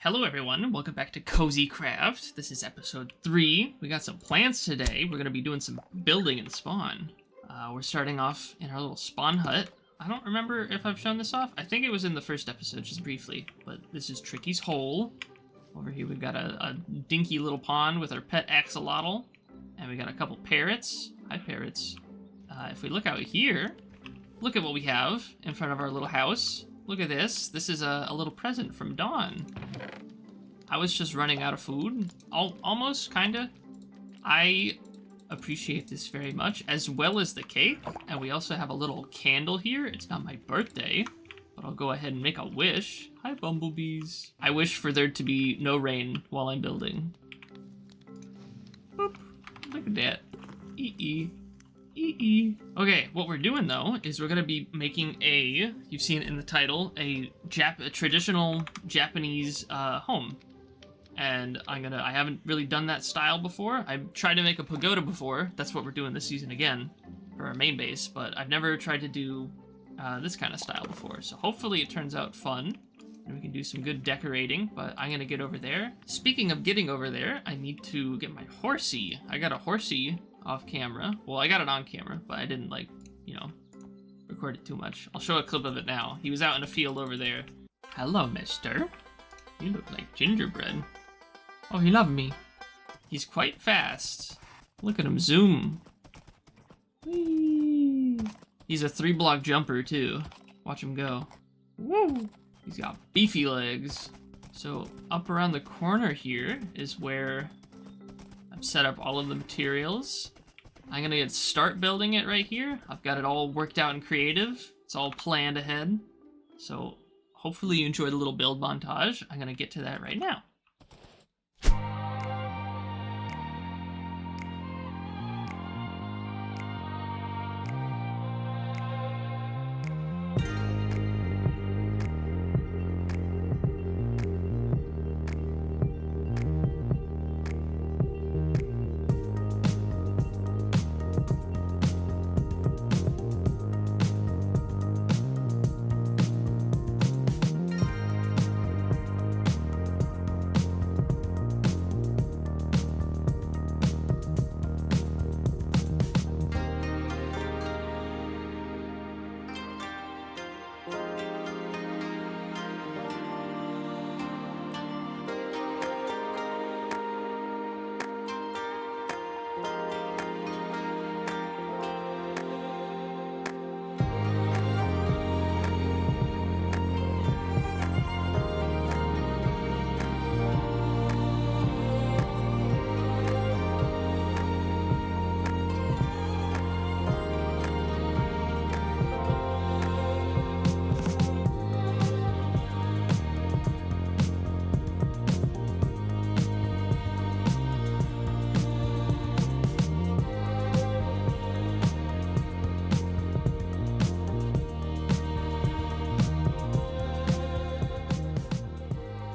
Hello everyone, welcome back to Cozy Craft. This is episode 3. We got some plans today. We're going to be doing some building and spawn. We're starting off in our little spawn hut. I don't remember if I've shown this off. I think it was in the first episode, just briefly. But this is Tricky's hole. Over here we've got a dinky little pond with our pet axolotl. And we got a couple parrots. Hi parrots. If we look out here, look at what we have in front of our little house. Look at this. This is a little present from Dawn. I was just running out of food. Almost, kinda. I appreciate this very much, as well as the cake. And we also have a little candle here. It's not my birthday, but I'll go ahead and make a wish. Hi, bumblebees. I wish for there to be no rain while I'm building. Boop. Look at that. Okay, what we're doing though is we're gonna be making you've seen it in the title, a traditional Japanese home. And I haven't really done that style before. I've tried to make a pagoda before. That's what we're doing this season again for our main base, but I've never tried to do this kind of style before. So hopefully it turns out fun and we can do some good decorating, but I'm gonna get over there. Speaking of getting over there, I need to get my horsey. I got a horsey off camera. Well, I got it on camera, but I didn't record it too much. I'll show a clip of it now. He was out in a field over there. Hello, mister. You look like gingerbread. Oh, he loved me. He's quite fast. Look at him zoom. Whee! He's a 3-block jumper too. Watch him go. Woo! He's got beefy legs. So up around the corner here is where I've set up all of the materials. I'm gonna start building it right here. I've got it all worked out in creative. It's all planned ahead. So hopefully you enjoy the little build montage. I'm gonna get to that right now.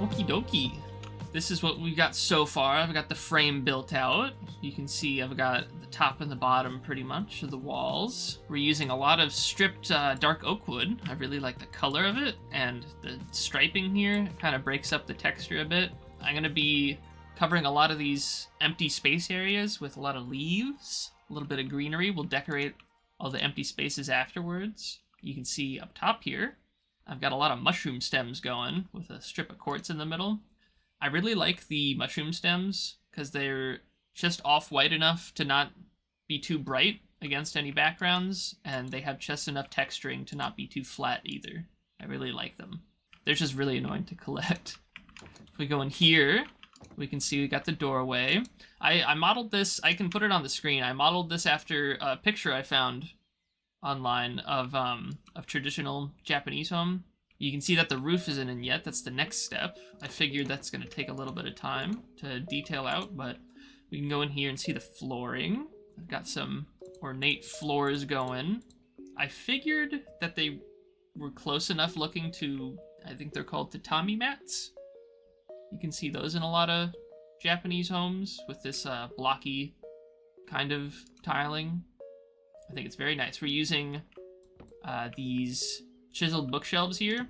Okie dokie. This is what we got so far. I've got the frame built out. You can see I've got the top and the bottom pretty much of the walls. We're using a lot of stripped dark oak wood. I really like the color of it, and the striping here kind of breaks up the texture a bit. I'm going to be covering a lot of these empty space areas with a lot of leaves, a little bit of greenery. We'll decorate all the empty spaces afterwards. You can see up top here, I've got a lot of mushroom stems going with a strip of quartz in the middle. I really like the mushroom stems because they're just off-white enough to not be too bright against any backgrounds, and they have just enough texturing to not be too flat either. I really like them. They're just really annoying to collect. If we go in here, we can see we got the doorway. I modeled this, I can put it on the screen. I modeled this after a picture I found online of traditional Japanese home. You can see that the roof isn't in yet. That's the next step. I figured that's going to take a little bit of time to detail out, but we can go in here and see the flooring. I've got some ornate floors going. I figured that they were close enough looking to, I think they're called tatami mats. You can see those in a lot of Japanese homes with this blocky kind of tiling. I think it's very nice. We're using these chiseled bookshelves here.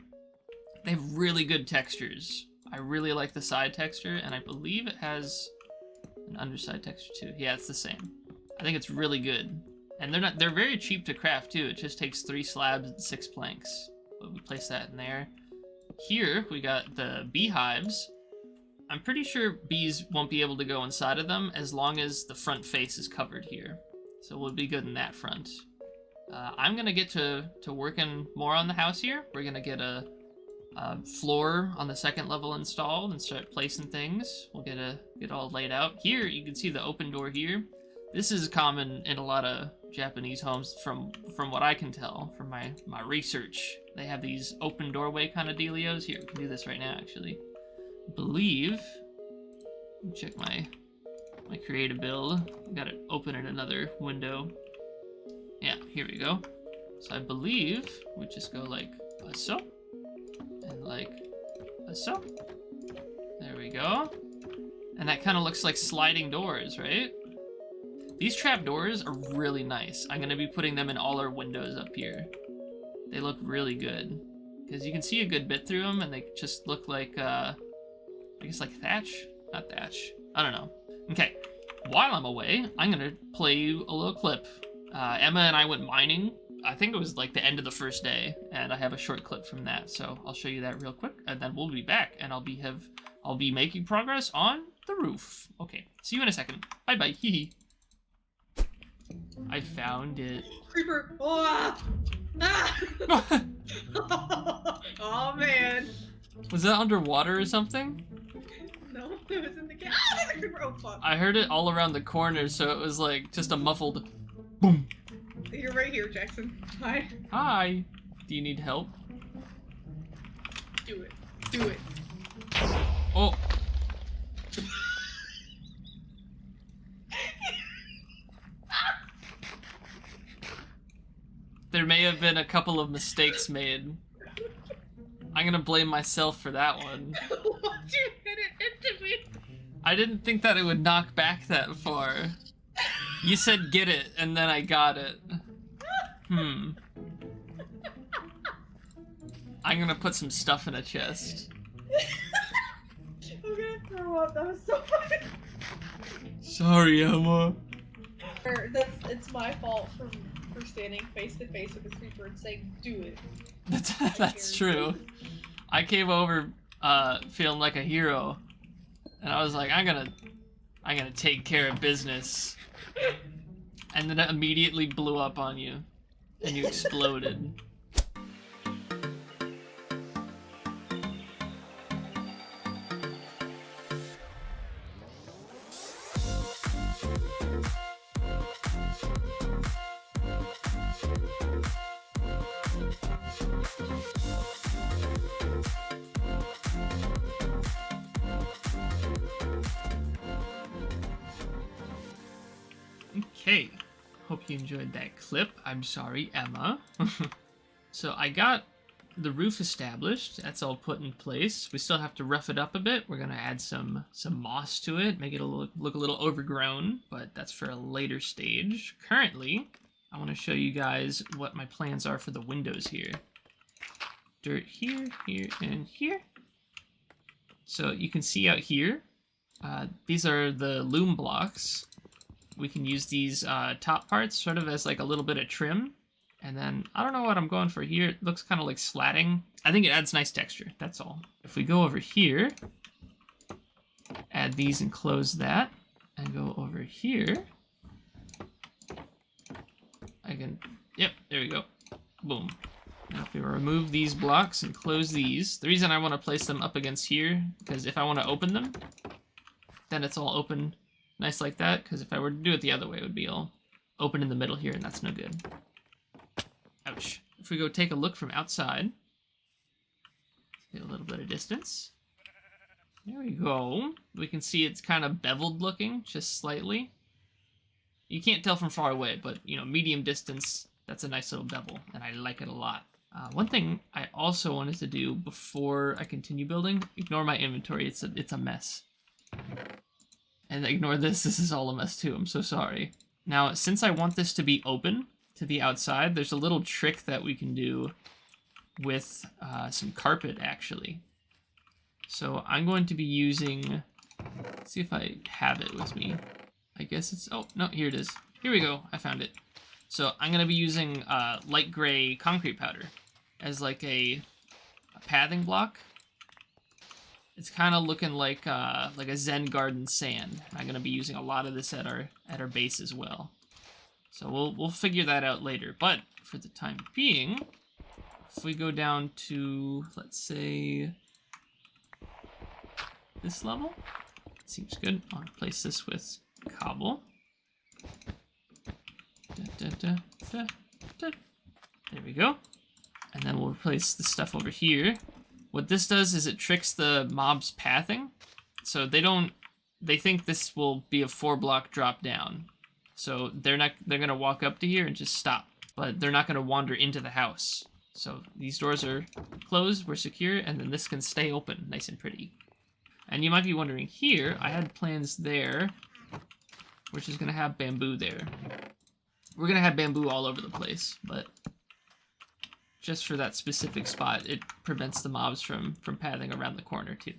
They have really good textures. I really like the side texture, and I believe it has an underside texture too. Yeah, it's the same. I think it's really good. And they're very cheap to craft too. It just takes 3 slabs and 6 planks. But we place that in there. Here, we got the beehives. I'm pretty sure bees won't be able to go inside of them as long as the front face is covered here. So we'll be good in that front. I'm gonna get to working more on the house here. We're gonna get a floor on the 2nd level installed and start placing things. We'll get all laid out. Here, you can see the open door here. This is common in a lot of Japanese homes from what I can tell from my research. They have these open doorway kind of dealios. Here, we can do this right now, actually. I believe, check my creative build. I gotta open in another window. Yeah, here we go. So I believe we just go like so, and like so. There we go. And that kind of looks like sliding doors, right? These trapdoors are really nice. I'm gonna be putting them in all our windows up here. They look really good. Because you can see a good bit through them, and they just look like, I guess like thatch? Not thatch. I don't know. Okay, while I'm away, I'm gonna play you a little clip. Emma and I went mining. I think it was like the end of the first day, and I have a short clip from that, so I'll show you that real quick, and then we'll be back, and I'll be making progress on the roof. Okay, see you in a second. Bye-bye. Hee. I found it. Creeper! Oh, ah! Oh man! Was that underwater or something? No, it was in the cat. Ah, there's a creeper! Oh fuck! I heard it all around the corner, so it was like just a muffled boom. You're right here, Jackson. Hi. Hi. Do you need help? Do it. Do it. Oh. There may have been a couple of mistakes made. I'm gonna blame myself for that one. Why'd you hit it into me? I didn't think that it would knock back that far. You said get it, and then I got it. I'm gonna put some stuff in a chest. I'm gonna throw up. That was so funny. Sorry, Emma. It's my fault for standing face to face with the creeper and saying, "Do it." That's true. I came over feeling like a hero, and I was like, I'm gonna take care of business, and then it immediately blew up on you, and you exploded. Okay, hope you enjoyed that clip. I'm sorry, Emma. So I got the roof established. That's all put in place. We still have to rough it up a bit. We're gonna add some moss to it, make it look a little overgrown, but that's for a later stage. Currently, I want to show you guys what my plans are for the windows here. Dirt here, here, and here. So you can see out here, these are the loom blocks. We can use these top parts sort of as like a little bit of trim. And then, I don't know what I'm going for here. It looks kind of like slatting. I think it adds nice texture, that's all. If we go over here, add these and close that, and go over here, I can, yep, there we go. Boom. Now if we remove these blocks and close these, the reason I want to place them up against here, because if I want to open them, then it's all open nice like that, because if I were to do it the other way, it would be all open in the middle here, and that's no good. Ouch. If we go take a look from outside, get a little bit of distance. There we go. We can see it's kind of beveled looking, just slightly. You can't tell from far away, but, you know, medium distance, that's a nice little bevel, and I like it a lot. One thing I also wanted to do before I continue building, ignore my inventory, it's a mess. And ignore this is all a mess too, I'm so sorry. Now, since I want this to be open to the outside, there's a little trick that we can do with some carpet, actually. So I'm going to be using, let's see if I have it with me. I guess it's, oh, no, here it is. Here we go, I found it. So I'm going to be using light gray concrete powder as like a pathing block. It's kind of looking like a Zen Garden sand. I'm going to be using a lot of this at our base as well. So we'll figure that out later. But for the time being, if we go down to, let's say, this level, seems good. I'll replace this with cobble. There we go. And then we'll replace the stuff over here. What this does is it tricks the mob's pathing. So they think this will be a 4-block drop down. So they're gonna walk up to here and just stop. But they're not gonna wander into the house. So these doors are closed, we're secure, and then this can stay open nice and pretty. And you might be wondering here, I had plans there, which is gonna have bamboo there. We're gonna have bamboo all over the place, but just for that specific spot, it prevents the mobs from pathing around the corner too.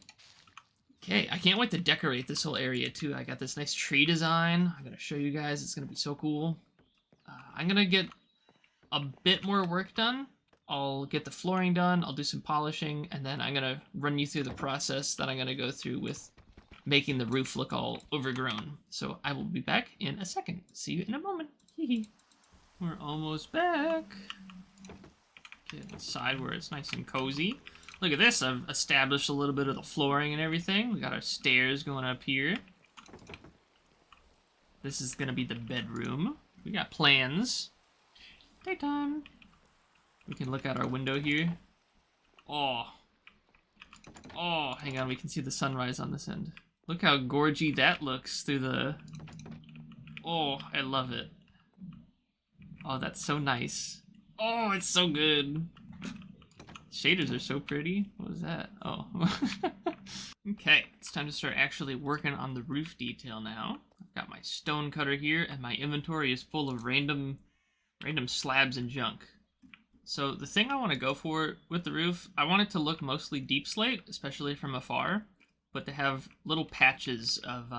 Okay, I can't wait to decorate this whole area too. I got this nice tree design. I'm gonna show you guys. It's gonna be so cool. I'm gonna get a bit more work done. I'll get the flooring done. I'll do some polishing, and then I'm gonna run you through the process that I'm gonna go through with making the roof look all overgrown. So I will be back in a second. See you in a moment. We're almost back. Get inside where it's nice and cozy. Look at this, I've established a little bit of the flooring and everything. We got our stairs going up here. This is gonna be the bedroom. We got plans. Daytime. We can look out our window here. Oh, hang on, we can see the sunrise on this end. Look how gorgy that looks through the... Oh, I love it. Oh, that's so nice. Oh, it's so good. Shaders are so pretty. What was that? Oh. Okay, it's time to start actually working on the roof detail now. I've got my stone cutter here, and my inventory is full of random slabs and junk. So the thing I want to go for with the roof, I want it to look mostly deep slate, especially from afar, but to have little patches of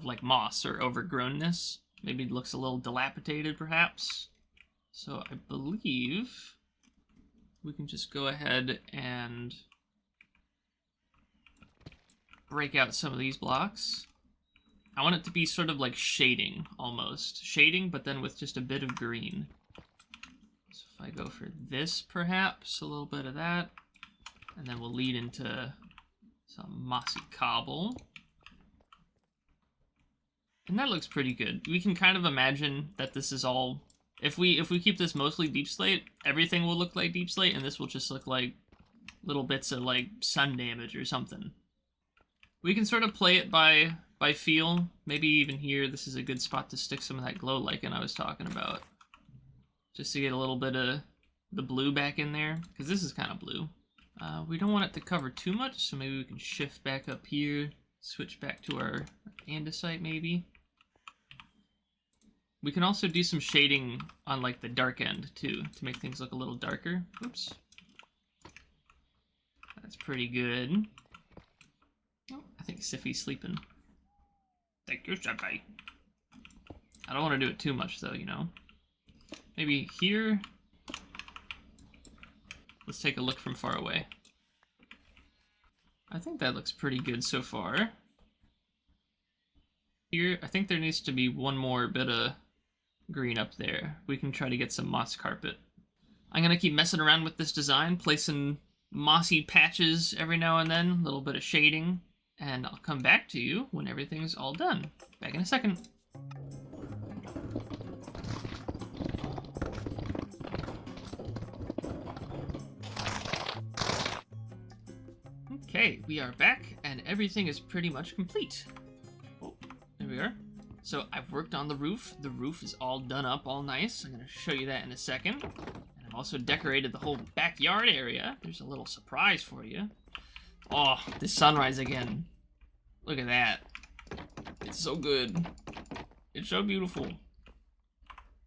like moss or overgrownness. Maybe it looks a little dilapidated, perhaps. So I believe we can just go ahead and break out some of these blocks. I want it to be sort of like shading, almost. Shading, but then with just a bit of green. So if I go for this, perhaps, a little bit of that, and then we'll lead into some mossy cobble. And that looks pretty good. We can kind of imagine that this is all... If we keep this mostly deep slate, everything will look like deep slate, and this will just look like little bits of like sun damage or something. We can sort of play it by feel. Maybe even here, this is a good spot to stick some of that glow lichen I was talking about. Just to get a little bit of the blue back in there, because this is kind of blue. We don't want it to cover too much, so maybe we can shift back up here, switch back to our andesite maybe. We can also do some shading on like the dark end too, to make things look a little darker. Oops. That's pretty good. Oh, I think Siffy's sleeping. Thank you, Siffy. I don't want to do it too much though, you know. Maybe here. Let's take a look from far away. I think that looks pretty good so far. Here, I think there needs to be one more bit of green up there. We can try to get some moss carpet. I'm gonna keep messing around with this design, placing mossy patches every now and then, a little bit of shading, and I'll come back to you when everything's all done. Back in a second. Okay, we are back, and everything is pretty much complete. Oh, there we are. So I've worked on the roof. The roof is all done up, all nice. I'm going to show you that in a second. And I've also decorated the whole backyard area. There's a little surprise for you. Oh, the sunrise again. Look at that. It's so good. It's so beautiful.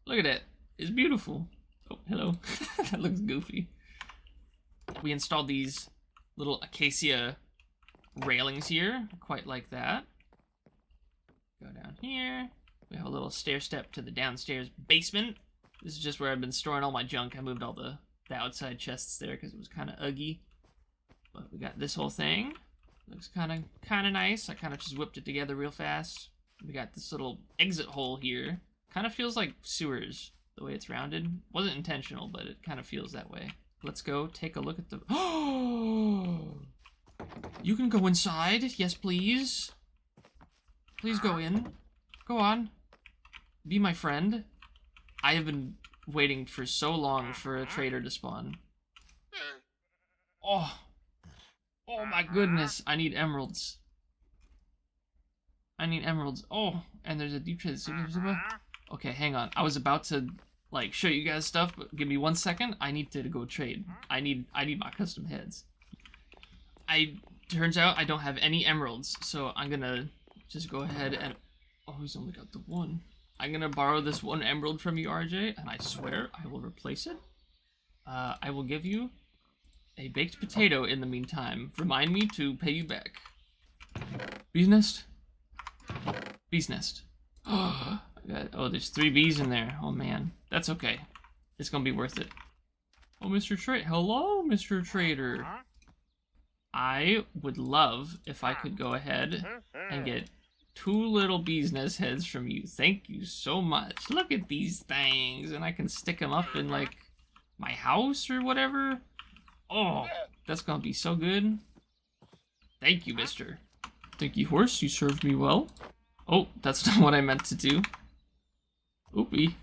Look at that. It's beautiful. Oh, hello. That looks goofy. We installed these little acacia railings here. Quite like that. Go down here. We have a little stair step to the downstairs basement. This is just where I've been storing all my junk. I moved all the outside chests there because it was kind of uggy. But we got this whole thing. Looks kind of nice. I kind of just whipped it together real fast. We got this little exit hole here. Kind of feels like sewers, the way it's rounded. Wasn't intentional, but it kind of feels that way. Let's go take a look at the... Oh! You can go inside. Yes, please. Please go in. Go on. Be my friend. I have been waiting for so long for a trader to spawn. Oh. Oh my goodness. I need emeralds. I need emeralds. Oh, and there's a deep trade. Okay, hang on. I was about to like show you guys stuff, but give me 1 second. I need to go trade. I need my custom heads. Turns out I don't have any emeralds, so I'm gonna just go ahead and... Oh, he's only got the one. I'm gonna borrow this 1 emerald from you, RJ, and I swear I will replace it. I will give you a baked potato in the meantime. Remind me to pay you back. Bee's nest? Bee's nest. Oh, there's 3 bees in there. Oh man, that's okay. It's gonna be worth it. Oh, Mr. Trader. Hello, Mr. Trader. I would love if I could go ahead and get 2 little bee's nest heads from you. Thank you so much. Look at these things, and I can stick them up in like my house or whatever. Oh, that's gonna be so good. Thank you, mister. Thank you, horse. You served me well. Oh, that's not what I meant to do. Oopie.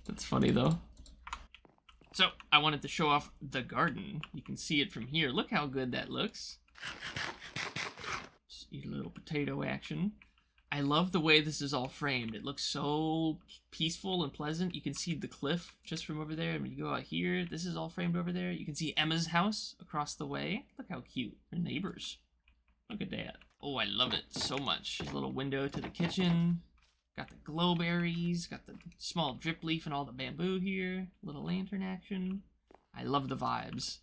That's funny, though. So, I wanted to show off the garden. You can see it from here. Look how good that looks. Just eat a little potato action. I love the way this is all framed. It looks so peaceful and pleasant. You can see the cliff just from over there. And when you go out here, this is all framed over there. You can see Emma's house across the way. Look how cute. Her neighbors. Look at that. Oh, I love it so much. There's a little window to the kitchen. Got the glowberries. Got the small drip leaf and all the bamboo here. Little lantern action. I love the vibes.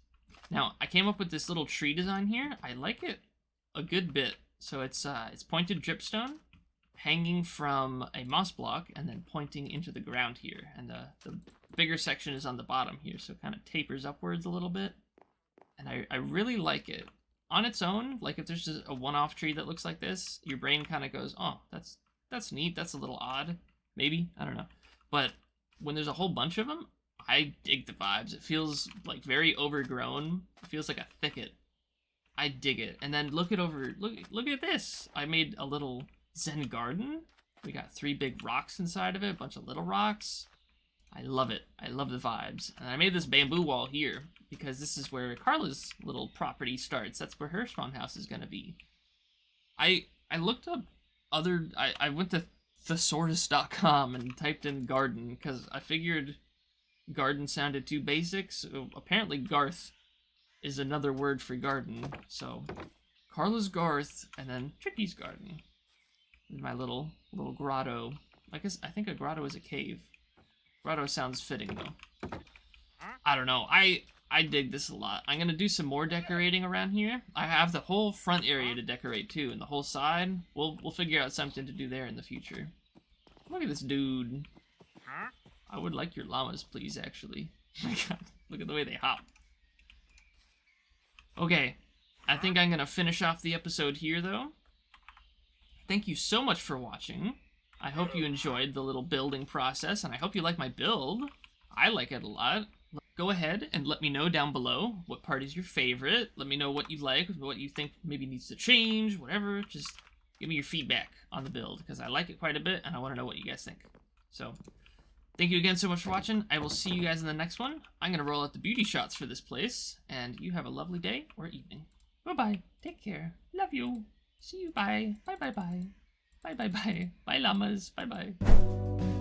Now, I came up with this little tree design here. I like it a good bit. So it's pointed dripstone, hanging from a moss block, and then pointing into the ground here. And the bigger section is on the bottom here, so it kind of tapers upwards a little bit. And I really like it. On its own, like if there's just a one-off tree that looks like this, your brain kind of goes, oh, that's neat, that's a little odd. Maybe, I don't know. But when there's a whole bunch of them, I dig the vibes. It feels like very overgrown. It feels like a thicket. I dig it. And then look at this. I made a little Zen garden. We got 3 big rocks inside of it, a bunch of little rocks. I love it. I love the vibes. And I made this bamboo wall here because this is where Carla's little property starts. That's where her spawn house is going to be. I looked up I went to thesaurus.com and typed in garden because I figured garden sounded too basic. So apparently Garth is another word for garden. So Carla's Garth and then Tricky's garden. My little grotto. I think a grotto is a cave. Grotto sounds fitting though. I don't know. I dig this a lot. I'm gonna do some more decorating around here. I have the whole front area to decorate too, and the whole side. We'll figure out something to do there in the future. Look at this dude. I would like your llamas, please. Actually, my God, look at the way they hop. Okay, I think I'm gonna finish off the episode here though. Thank you so much for watching. I hope you enjoyed the little building process, and I hope you like my build. I like it a lot. Go ahead and let me know down below what part is your favorite. Let me know what you like, what you think maybe needs to change, whatever. Just give me your feedback on the build, because I like it quite a bit, and I want to know what you guys think. So, thank you again so much for watching. I will see you guys in the next one. I'm going to roll out the beauty shots for this place, and you have a lovely day or evening. Bye-bye. Take care. Love you. See you. Bye. Bye-bye-bye. Bye-bye-bye. Bye, llamas. Bye-bye.